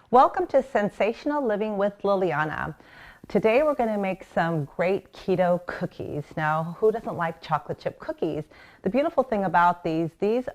Welcome to Sensational Living with Liliana. Today we're going to make some great keto cookies. Now, who doesn't like chocolate chip cookies? The beautiful thing about these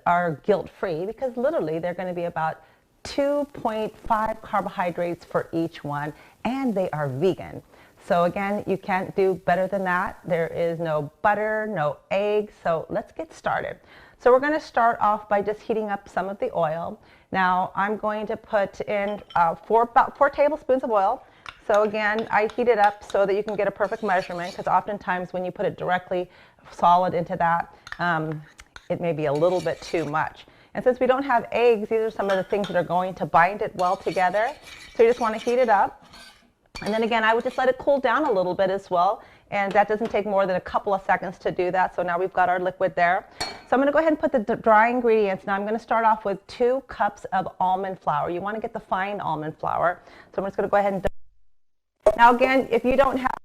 are guilt-free because literally they're going to be about 2.5 carbohydrates for each one, and they are vegan. So again, you can't do better than that. There is no butter, no eggs, so let's get started. So we're going to start off by just heating up some of the oil. Now I'm going to put in about 4 tablespoons of oil. So again, I heat it up so that you can get a perfect measurement, because oftentimes when you put it directly solid into that, it may be a little bit too much. And since we don't have eggs, these are some of the things that are going to bind it well together. So you just want to heat it up. And then again, I would just let it cool down a little bit as well. And that doesn't take more than a couple of seconds to do that. So now we've got our liquid there. So I'm going to go ahead and put the dry ingredients. Now I'm going to start off with 2 cups of almond flour. You want to get the fine almond flour. So I'm just going to go ahead and... Now again, if you don't have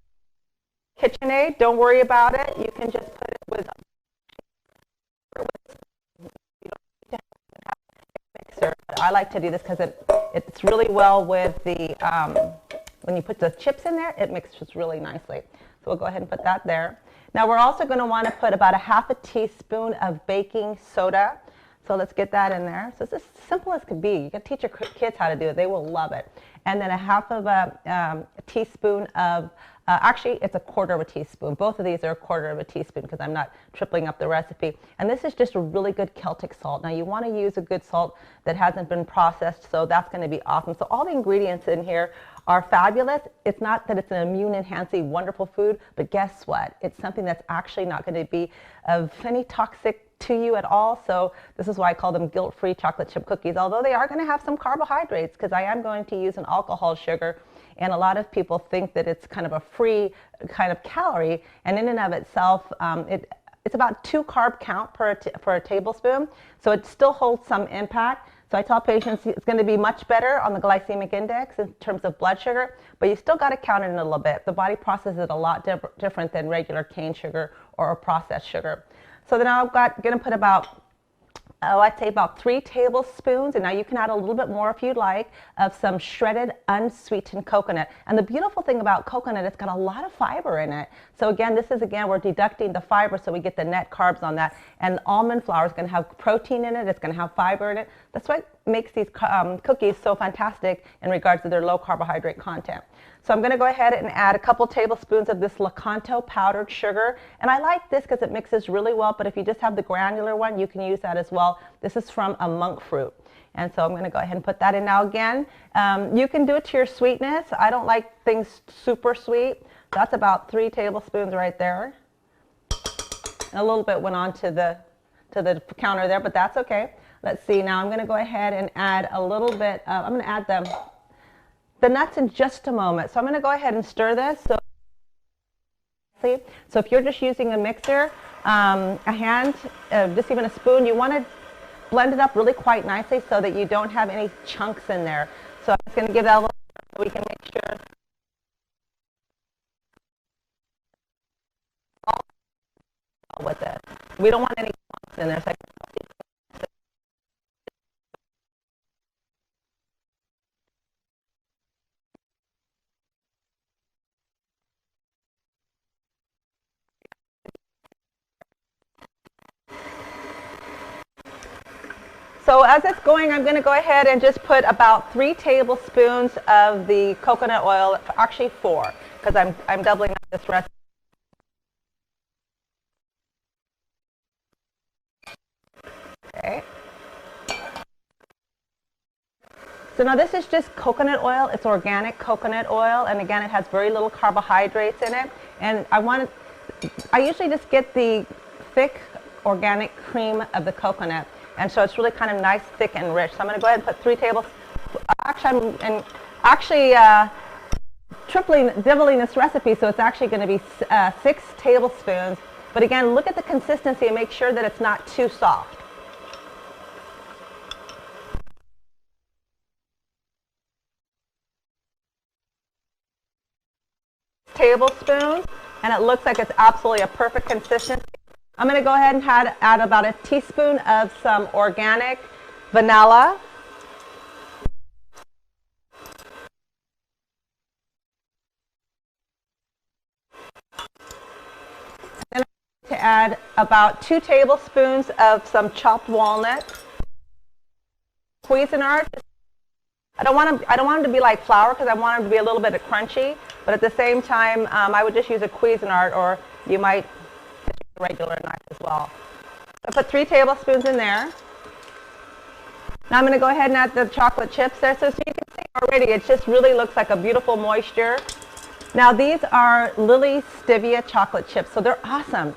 KitchenAid, don't worry about it. You can just put it with... You don't need to have a mixer. But I like to do this because it's really well with the... when you put the chips in there, it mixes really nicely. So we'll go ahead and put that there. Now we're also going to want to put about a half a teaspoon of baking soda. So let's get that in there. So it's as simple as could be. You can teach your kids how to do it. They will love it. And then a half of a teaspoon of, actually it's a quarter of a teaspoon. Both of these are a quarter of a teaspoon because I'm not tripling up the recipe. And this is just a really good Celtic salt. Now you want to use a good salt that hasn't been processed, so that's going to be awesome. So all the ingredients in here are fabulous. It's not that it's an immune enhancing wonderful food, but guess what? It's something that's actually not going to be of any toxic to you at all. So this is why I call them guilt-free chocolate chip cookies, although they are going to have some carbohydrates because I am going to use an alcohol sugar. And a lot of people think that it's kind of a free kind of calorie, and in and of itself, it's about 2 carb count for a tablespoon. So it still holds some impact. So I tell patients it's going to be much better on the glycemic index in terms of blood sugar, but you still got to count it in a little bit. The body processes it a lot different than regular cane sugar or processed sugar. So then I'm going to put about, I'd say about 3 tablespoons, and now you can add a little bit more if you'd like, of some shredded unsweetened coconut. And the beautiful thing about coconut, it's got a lot of fiber in it. So again, we're deducting the fiber so we get the net carbs on that. And almond flour is going to have protein in it, it's going to have fiber in it. That's what makes these cookies so fantastic in regards to their low carbohydrate content. So I'm going to go ahead and add a couple tablespoons of this Lakanto powdered sugar. And I like this because it mixes really well, but if you just have the granular one, you can use that as well. This is from a monk fruit. And so I'm going to go ahead and put that in now again. You can do it to your sweetness. I don't like things super sweet. That's about 3 tablespoons right there. A little bit went on to the counter there, but that's okay. Let's see. Now I'm going to go ahead and add a little bit. I'm going to add the nuts in just a moment. So I'm going to go ahead and stir this. So if you're just using a mixer, a hand, just even a spoon, you want to blend it up really quite nicely so that you don't have any chunks in there. So I'm just going to give that a little so we can make sure. With it. We don't want any chunks in there. So So as it's going, I'm going to go ahead and just put about 3 tablespoons of the coconut oil, actually 4, because I'm doubling up this recipe. Okay. So now this is just coconut oil. It's organic coconut oil, and again, it has very little carbohydrates in it. And I usually just get the thick organic cream of the coconut. And so it's really kind of nice, thick, and rich. So I'm going to go ahead and put 3 tablespoons. Actually, doubling this recipe, so it's actually going to be 6 tablespoons. But again, look at the consistency and make sure that it's not too soft. Tablespoons, and it looks like it's absolutely a perfect consistency. I'm going to go ahead and add about a teaspoon of some organic vanilla. add about 2 tablespoons of some chopped walnuts. Cuisinart. I don't want them to be like flour because I want them to be a little bit crunchy, but at the same time, I would just use a Cuisinart, or you might use a regular knife as well. So I put 3 tablespoons in there. Now I'm going to go ahead and add the chocolate chips there. So you can see already, it just really looks like a beautiful moisture. Now these are Lily's stevia chocolate chips, so they're awesome.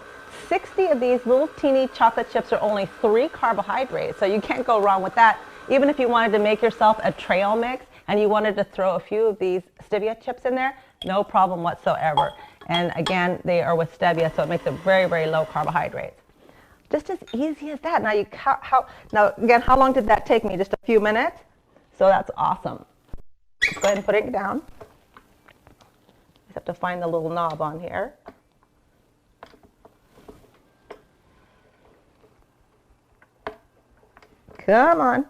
60 of these little teeny chocolate chips are only 3 carbohydrates, so you can't go wrong with that. Even if you wanted to make yourself a trail mix and you wanted to throw a few of these stevia chips in there, no problem whatsoever. And again, they are with stevia, so it makes it very, very low carbohydrates. Just as easy as that. Now, again, how long did that take me? Just a few minutes? So that's awesome. Let's go ahead and put it down. Just have to find the little knob on here. Come on.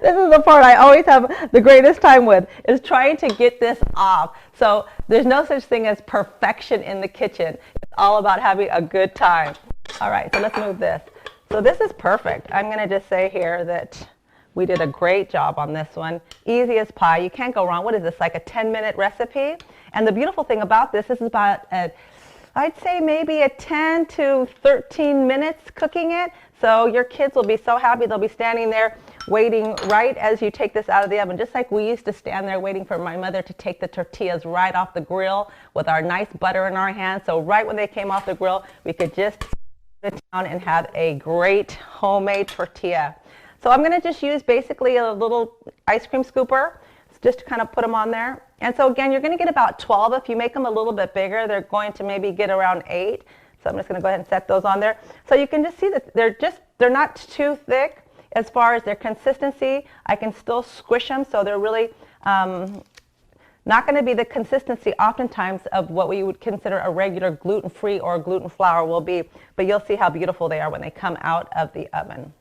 This is the part I always have the greatest time with, is trying to get this off. So there's no such thing as perfection in the kitchen. It's all about having a good time. All right, so let's move this. So this is perfect. I'm going to just say here that we did a great job on this one. Easy as pie. You can't go wrong. What is this, like a 10-minute recipe? And the beautiful thing about this is about, I'd say maybe a 10 to 13 minutes cooking it. So your kids will be so happy. They'll be standing there waiting right as you take this out of the oven, just like we used to stand there waiting for my mother to take the tortillas right off the grill with our nice butter in our hands. So right when they came off the grill, we could just sit down and have a great homemade tortilla. So I'm going to just use basically a little ice cream scooper just to kind of put them on there. And so again, you're going to get about 12. If you make them a little bit bigger, they're going to maybe get around 8. So I'm just going to go ahead and set those on there. So you can just see that they're not too thick as far as their consistency. I can still squish them, so they're really not going to be the consistency oftentimes of what we would consider a regular gluten-free or gluten flour will be, but you'll see how beautiful they are when they come out of the oven.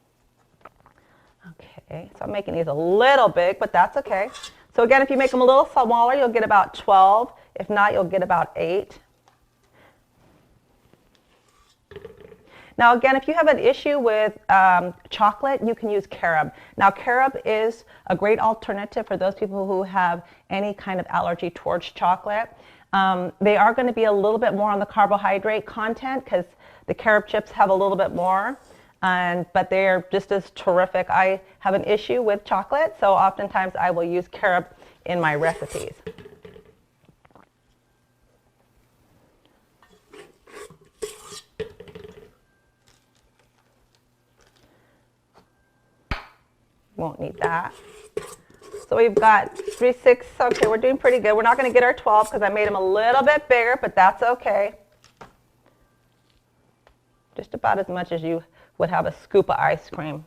Okay, so I'm making these a little big, but that's okay. So again, if you make them a little smaller, you'll get about 12. If not, you'll get about 8. Now again, if you have an issue with chocolate, you can use carob. Now carob is a great alternative for those people who have any kind of allergy towards chocolate. They are going to be a little bit more on the carbohydrate content because the carob chips have a little bit more, but they're just as terrific. I have an issue with chocolate, so oftentimes I will use carob in my recipes. Won't need that. So we've got 3, 6, okay, we're doing pretty good. We're not going to get our 12 because I made them a little bit bigger, but that's okay. Just about as much as you would have a scoop of ice cream.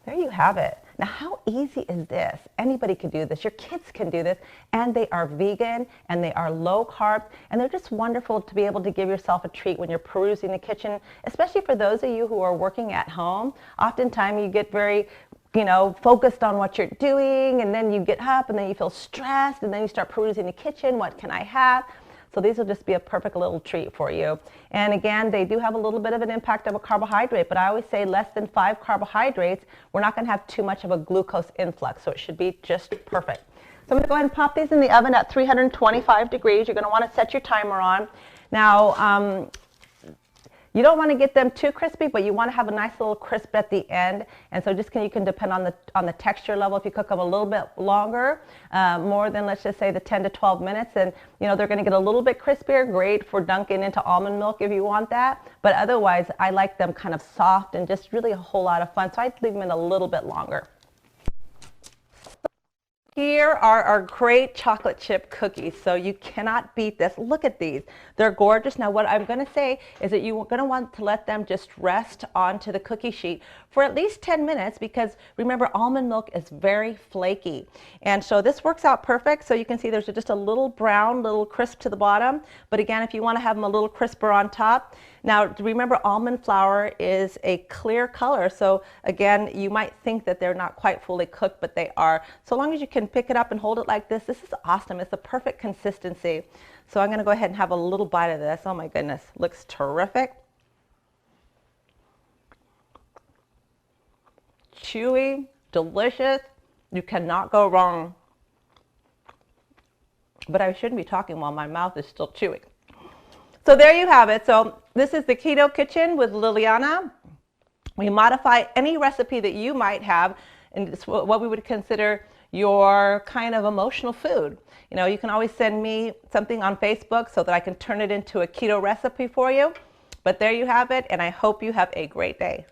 There you have it. Now, how easy is this? Anybody can do this. Your kids can do this, and they are vegan, and they are low carb, and they're just wonderful to be able to give yourself a treat when you're perusing the kitchen, especially for those of you who are working at home. Oftentimes, you get very focused on what you're doing, and then you get up, and then you feel stressed, and then you start perusing the kitchen. What can I have? So these will just be a perfect little treat for you. And again, they do have a little bit of an impact of a carbohydrate, but I always say less than 5 carbohydrates, we're not going to have too much of a glucose influx, so it should be just perfect. So I'm going to go ahead and pop these in the oven at 325 degrees. You're going to want to set your timer on. Now, you don't want to get them too crispy, but you want to have a nice little crisp at the end. And so you can depend on the texture level. If you cook them a little bit longer, more than let's just say the 10 to 12 minutes, and they're going to get a little bit crispier. Great for dunking into almond milk if you want that. But otherwise, I like them kind of soft and just really a whole lot of fun. So I'd leave them in a little bit longer. Here are our great chocolate chip cookies. So you cannot beat this. Look at these. They're gorgeous. Now what I'm going to say is that you're going to want to let them just rest onto the cookie sheet for at least 10 minutes because remember, almond milk is very flaky. And so this works out perfect. So you can see there's just a little brown, little crisp to the bottom. But again, if you want to have them a little crisper on top, Now, remember, almond flour is a clear color. So again, you might think that they're not quite fully cooked, but they are. So long as you can pick it up and hold it like this, this is awesome. It's the perfect consistency. So I'm going to go ahead and have a little bite of this. Oh my goodness, looks terrific. Chewy, delicious. You cannot go wrong. But I shouldn't be talking while my mouth is still chewy. So there you have it. So this is the Keto Kitchen with Liliana. We modify any recipe that you might have, and it's what we would consider your kind of emotional food. You know, you can always send me something on Facebook so that I can turn it into a keto recipe for you. But there you have it, and I hope you have a great day.